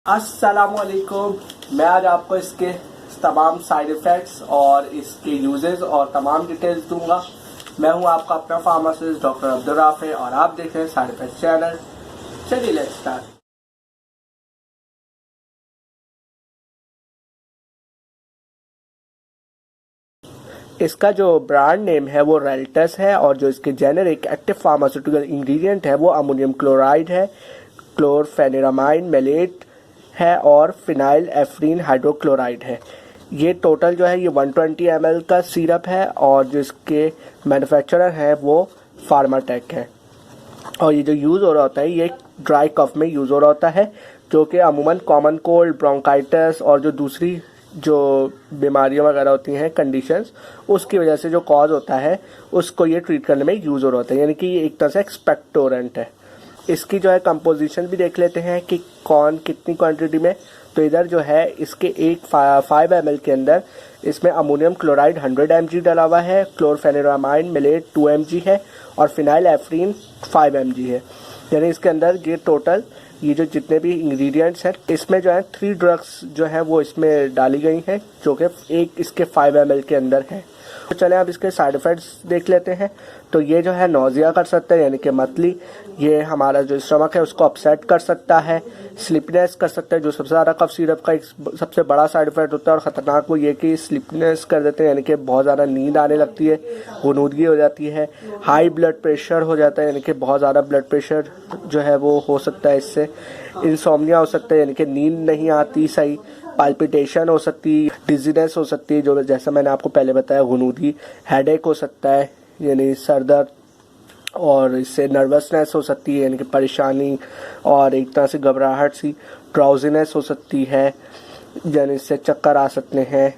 अस्सलामुअलैकुम। मैं आज आपको इसके तमाम साइड इफ़ेक्ट्स और इसके यूजेस और तमाम डिटेल्स दूंगा। मैं हूं आपका अपना फार्मासिस्ट डॉक्टर अब्दुल राफे और आप देख रहे हैं साइड इफ़ेक्ट्स चैनल। चलिए लेट्स स्टार्ट। इसका जो ब्रांड नेम है वो रेल्टस है और जो इसके जेनेरिक एक्टिव फार्मास्यूटिकल इंग्रेडिएंट है वो अमोनियम क्लोराइड है, क्लोरफेनिरामाइन मेलेट है और फिनाइल एफ्रीन हाइड्रोक्लोराइड है। ये टोटल जो है ये 120 ml का सिरप है और जो इसके मैन्युफैक्चरर है वो फार्माटेक है। और ये जो यूज़ हो रहा होता है ये ड्राई कफ में यूज़ हो रहा होता है, जो कि अमूमन कॉमन कोल्ड, ब्रोंकाइटिस और जो दूसरी जो बीमारियां वगैरह होती हैं कंडीशंस, उसकी वजह से जो कॉज होता है उसको ये ट्रीट करने में यूज़ हो रहा होता है। यानी कि ये एक तरह से एक्सपेक्टोरेंट है। इसकी जो है कंपोजिशन भी देख लेते हैं कि कौन कितनी क्वांटिटी में। तो इधर जो है इसके 5 ml के अंदर इसमें अमोनियम क्लोराइड 100 mg डाला हुआ है, क्लोरफेनिरामाइन मेलेट 2 mg है और फिनाइल एफ्रीन 5 mg है। यानी इसके अंदर ये टोटल ये जो जितने भी इंग्रेडिएंट्स हैं इसमें जो है 3 ड्रग्स जो है वो इसमें डाली गई हैं, जो कि एक इसके 5 ml के अंदर है। तो चले अब इसके साइड इफ़ेक्ट्स देख लेते हैं। तो ये जो है नोज़िया कर सकता है, यानी कि मतली, ये हमारा जो स्टमक है उसको अपसेट कर सकता है, स्लिपनेस कर सकता है, जो सबसे ज़्यादा कफ सिरप का एक सबसे बड़ा साइड इफ़ेक्ट होता है और ख़तरनाक वो ये कि स्लिपनेस कर देते हैं, यानी कि बहुत ज़्यादा नींद आने लगती है, गुनूदगी हो जाती है, हाई ब्लड प्रेशर हो जाता है, यानी कि बहुत ज़्यादा ब्लड प्रेशर जो है वो हो सकता है इससे, इंसोम्निया हो सकता है यानी कि नींद नहीं आती सही, पाल्पिटेशन हो सकती है, डिजीनेस हो सकती है, जो जैसा मैंने आपको पहले बताया गुनूदगी, हेडेक हो सकता है यानी सर दर्द, और इससे नर्वसनेस हो सकती है यानी कि परेशानी और एक तरह से घबराहट सी, ड्राउजीनेस हो सकती है यानी इससे चक्कर आ सकते हैं,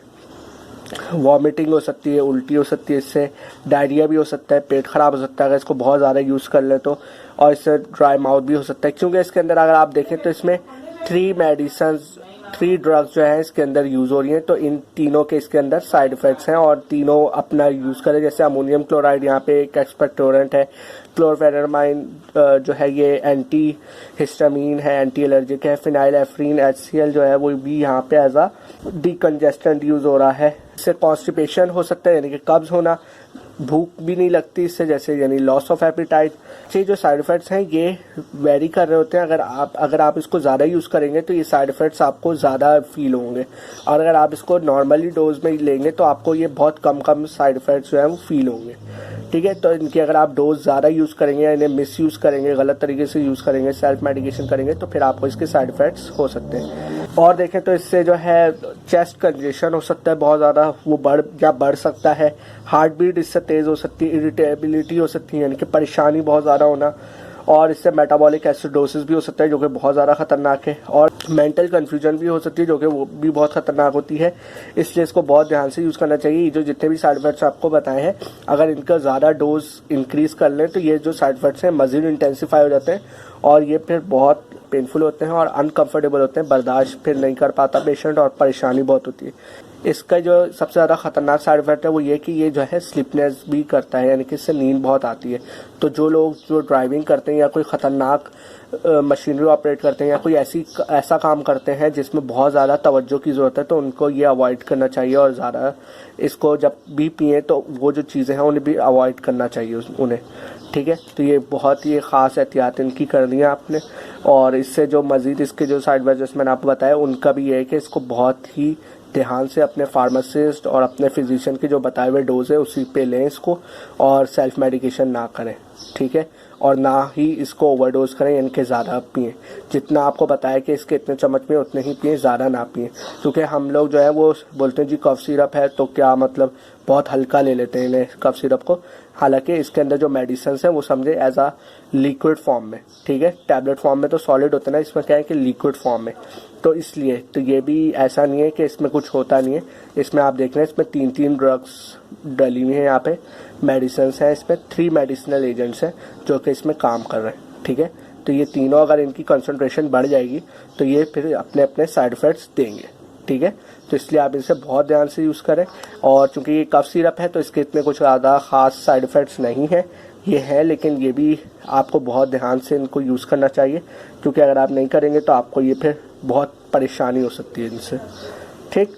वॉमिटिंग हो सकती है, उल्टी हो सकती है, इससे डायरिया भी हो सकता है, पेट खराब हो सकता है अगर इसको बहुत ज़्यादा यूज़ कर ले तो, और इससे ड्राई माउथ भी हो सकता है। क्योंकि इसके अंदर अगर आप देखें तो इसमें 3 ड्रग्स जो है इसके अंदर यूज़ हो रही हैं। तो इन तीनों के इसके अंदर साइड इफ़ेक्ट्स हैं और तीनों अपना यूज़ करें। जैसे अमोनियम क्लोराइड यहाँ पे एक एक्सपेक्टोरेंट है, क्लोरफेनिरामाइन जो है ये एंटी हिस्टामीन है, एंटी एलर्जिक है, फिनाइल एफ्रीन HCl जो है वो भी यहाँ पे एज अ डिकंजेस्टेंट यूज़ हो रहा है। इससे कॉन्स्टिपेशन हो सकता है यानी कि कब्ज़ होना, भूख भी नहीं लगती इससे, जैसे यानी लॉस ऑफ एपिटाइट। ये जो साइड इफ़ेक्ट्स हैं ये वेरी कर रहे होते हैं। अगर आप इसको ज़्यादा यूज़ करेंगे तो ये साइड इफ़ेक्ट्स आपको ज़्यादा फील होंगे, और अगर आप इसको नॉर्मली डोज में लेंगे तो आपको ये बहुत कम साइड इफ़ेक्ट्स जो है वो फील होंगे। ठीक है, तो इनकी अगर आप डोज ज़्यादा यूज़ करेंगे या इन्हें मिस यूज़ करेंगे, गलत तरीके से यूज़ करेंगे, सेल्फ मेडिकेशन करेंगे, तो फिर आपको इसके साइड इफ़ेक्ट्स हो सकते हैं। और देखें तो इससे जो है चेस्ट कंजेशन हो सकता है बहुत ज़्यादा, वो बढ़ सकता है, हार्ट बीट इससे तेज़ हो सकती है, इरिटेबिलिटी हो सकती है यानी कि परेशानी बहुत ज़्यादा होना, और इससे मेटाबॉलिक एसिडोसिस भी हो सकता है जो कि बहुत ज़्यादा खतरनाक है, और मेंटल कन्फ्यूजन भी हो सकती है जो कि वो भी बहुत खतरनाक होती है। इसलिए इसको बहुत ध्यान से यूज़ करना चाहिए। ये जो जितने भी साइड इफेक्ट्स आपको बताए हैं, अगर इनका ज़्यादा डोज इंक्रीज़ कर लें तो ये जो साइड इफेक्ट्स हैं मज़ीद इंटेंसिफाई हो जाते हैं और ये फिर बहुत पेनफुल होते हैं और अनकम्फर्टेबल होते हैं, बर्दाश्त फिर नहीं कर पाता पेशेंट और परेशानी बहुत होती है। इसका जो सबसे ज़्यादा खतरनाक साइड इफेक्ट है वो ये कि ये जो है स्लीपनेस भी करता है, यानी कि इससे नींद बहुत आती है। तो जो लोग जो ड्राइविंग करते हैं या कोई ख़तरनाक मशीनरी ऑपरेट करते हैं या कोई ऐसा काम करते हैं जिसमें बहुत ज़्यादा तवज्जो की ज़रूरत है, तो उनको ये अवॉइड करना चाहिए और ज़्यादा इसको जब भी पिए तो वो जो चीज़ें हैं उन्हें भी अवॉइड करना चाहिए उन्हें। ठीक है, तो ये बहुत ही ख़ास एहतियात इनकी करनी है आपने। और इससे जो मज़ीद इसके जो साइड इफेक्ट्स मैंने आपको बताया उनका भी ये है कि इसको बहुत ही ध्यान से अपने फार्मासिस्ट और अपने फिजिशियन के जो बताए हुए डोज है उसी पे लें इसको, और सेल्फ मेडिकेशन ना करें। ठीक है, और ना ही इसको ओवरडोज करें यानी कि ज़्यादा पिएं। जितना आपको बताया कि इसके इतने चम्मच में उतने ही पिएं, ज़्यादा ना पिएं। क्योंकि हम लोग जो है वो बोलते हैं जी कफ सिरप है तो क्या मतलब बहुत हल्का ले लेते हैं इन्हें कफ सिरप को, हालांकि इसके अंदर जो मेडिसिन है वो समझे एज आ लिक्विड फॉर्म में। ठीक है, टैबलेट फॉर्म में तो सॉलिड होता है ना, इसमें क्या है कि लिक्विड फॉर्म में। तो इसलिए तो ये भी ऐसा नहीं है कि इसमें कुछ होता नहीं है। इसमें आप देख रहे हैं इसमें 3 ड्रग्स डली हुई हैं, यहाँ पे मेडिसिन हैं, इसमें 3 मेडिसिनल एजेंट्स हैं जो कि इसमें काम कर रहे हैं। ठीक है, तो ये तीनों अगर इनकी कंसंट्रेशन बढ़ जाएगी तो ये फिर अपने अपने साइड इफेक्ट्स देंगे। ठीक है, तो इसलिए आप इसे बहुत ध्यान से यूज़ करें। और चूंकि ये कफ सिरप है तो इसके इतने कुछ ज़्यादा ख़ास साइड इफ़ेक्ट्स नहीं है, ये है, लेकिन ये भी आपको बहुत ध्यान से इनको यूज़ करना चाहिए, क्योंकि अगर आप नहीं करेंगे तो आपको ये फिर बहुत परेशानी हो सकती है इनसे। ठीक,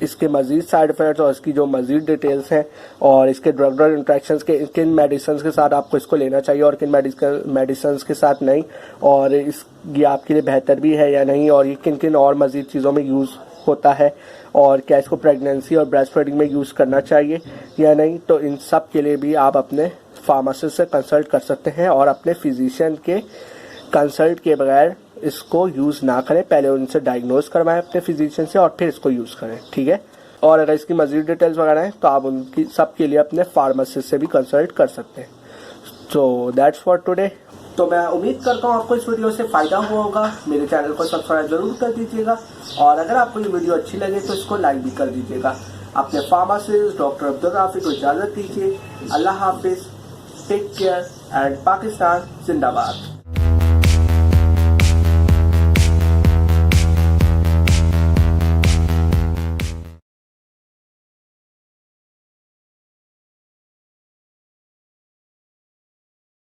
इसके मज़ीद साइड इफ़ेक्ट्स और इसकी जो मज़ीद डिटेल्स हैं और इसके ड्रग ड्रग इंट्रैक्शंस के किन मेडिसिन के साथ आपको इसको लेना चाहिए और किन मेडिसिन के साथ नहीं, और ये आपके लिए बेहतर भी है या नहीं, और ये किन किन और मज़ीद चीज़ों में यूज़ होता है, और क्या इसको प्रेगनेंसी और ब्रेस्ट फीडिंग में यूज़ करना चाहिए या नहीं, तो इन सब के लिए भी आप अपने फार्मासिस्ट से कंसल्ट कर सकते हैं और अपने फिजिशियन के कंसल्ट के बगैर इसको यूज़ ना करें। पहले उनसे डायग्नोज करवाएं अपने फिजिशियन से और फिर इसको यूज़ करें। ठीक है, और अगर इसकी मज़ीद डिटेल्स वगैरह हैं तो आप उनकी सब के लिए अपने फार्मासिस्ट से भी कंसल्ट कर सकते हैं। So that's for today. तो मैं उम्मीद करता हूँ आपको इस वीडियो से फ़ायदा हुआ होगा। मेरे चैनल को सब्सक्राइब जरूर कर दीजिएगा और अगर आपको ये वीडियो अच्छी लगे तो इसको लाइक भी कर दीजिएगा। अपने फार्मासिस्ट डॉक्टर अब्दुल राफी को इजाज़त दीजिए। अल्लाह हाफिज़, टेक केयर एंड पाकिस्तान जिंदाबाद।